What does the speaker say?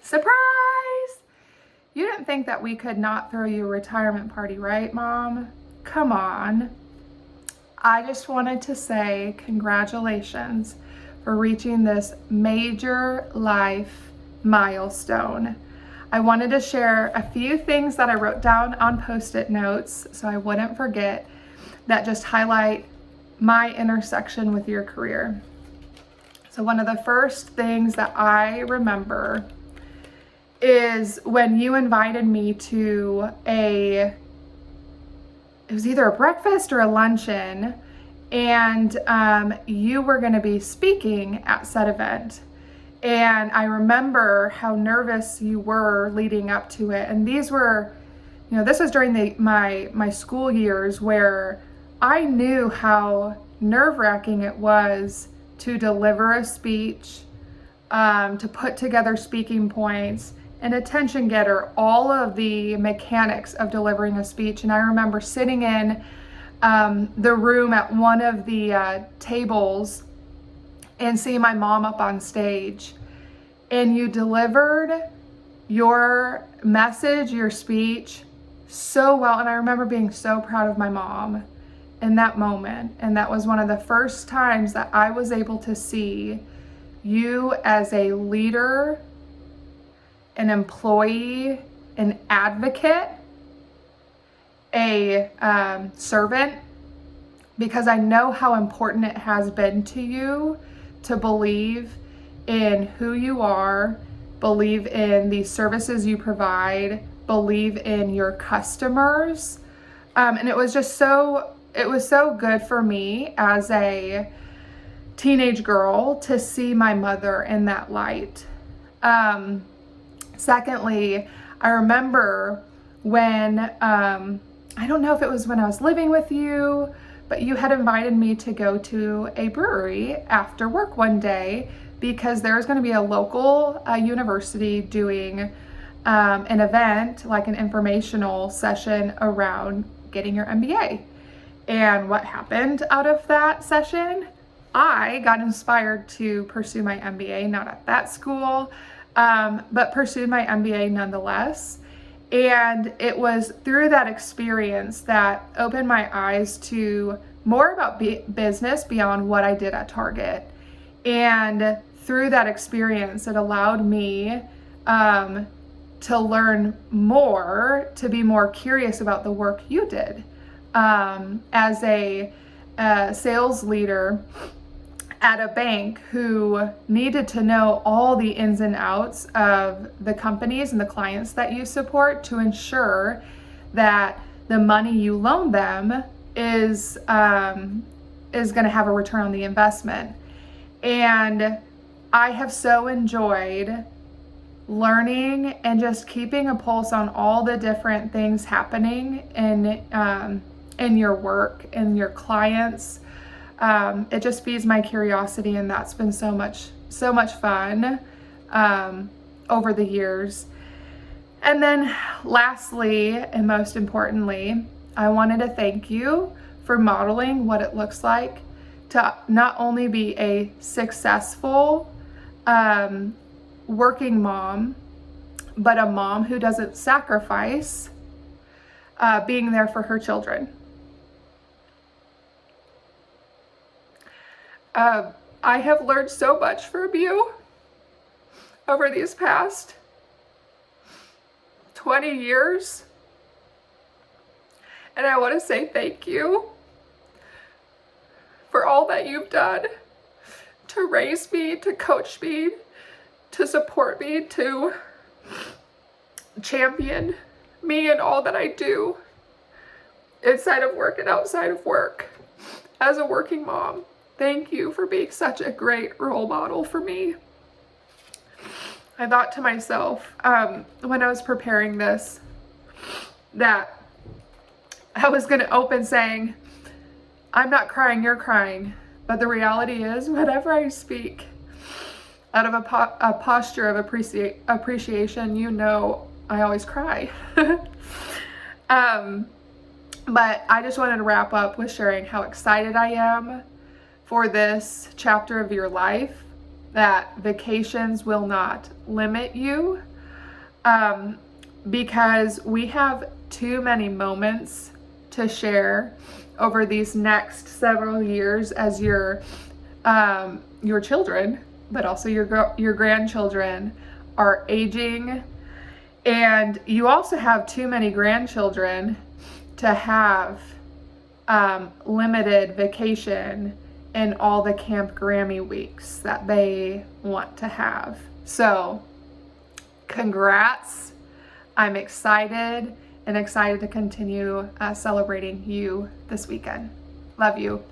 Surprise! You didn't think that we could not throw you a retirement party, right, Mom? Come on. I just wanted to say congratulations for reaching this major life milestone. I wanted to share a few things that I wrote down on Post-it notes so I wouldn't forget that just highlight my intersection with your career. So one of the first things that I remember is when you invited me to it was either a breakfast or a luncheon, and you were going to be speaking at said event. And I remember how nervous you were leading up to it. And these were, this was during my school years where I knew how nerve-wracking it was to deliver a speech, to put together speaking points, an attention getter, all of the mechanics of delivering a speech. And I remember sitting in the room at one of the tables and seeing my mom up on stage. And you delivered your message, your speech so well. And I remember being so proud of my mom in that moment. And that was one of the first times that I was able to see you as a leader, an employee, an advocate, a servant, because I know how important it has been to you to believe in who you are, believe in the services you provide, believe in your customers. And it was so good for me as a teenage girl to see my mother in that light. Secondly, I remember when, I don't know if it was when I was living with you, but you had invited me to go to a brewery after work one day because there was going to be a local university doing an event, like an informational session around getting your MBA. And what happened out of that session? I got inspired to pursue my MBA, not at that school, but pursued my MBA nonetheless. And it was through that experience that opened my eyes to more about business beyond what I did at Target. And through that experience, it allowed me to learn more, to be more curious about the work you did. As a sales leader at a bank who needed to know all the ins and outs of the companies and the clients that you support to ensure that the money you loan them is going to have a return on the investment. And I have so enjoyed learning and just keeping a pulse on all the different things happening in your work and your clients. It just feeds my curiosity, and that's been so much fun over the years. And then lastly, and most importantly, I wanted to thank you for modeling what it looks like to not only be a successful working mom, but a mom who doesn't sacrifice being there for her children. I have learned so much from you over these past 20 years. And I want to say thank you for all that you've done to raise me, to coach me, to support me, to champion me in all that I do inside of work and outside of work as a working mom. Thank you for being such a great role model for me. I thought to myself, when I was preparing this, that I was going to open saying, I'm not crying, you're crying. But the reality is, whenever I speak out of a posture of appreciation, I always cry. But I just wanted to wrap up with sharing how excited I am for this chapter of your life, that vacations will not limit you, because we have too many moments to share over these next several years as your children, but also your grandchildren are aging, and you also have too many grandchildren to have limited vacation in all the Camp Grammy weeks that they want to have. So congrats. I'm excited and excited to continue celebrating you this weekend. Love you.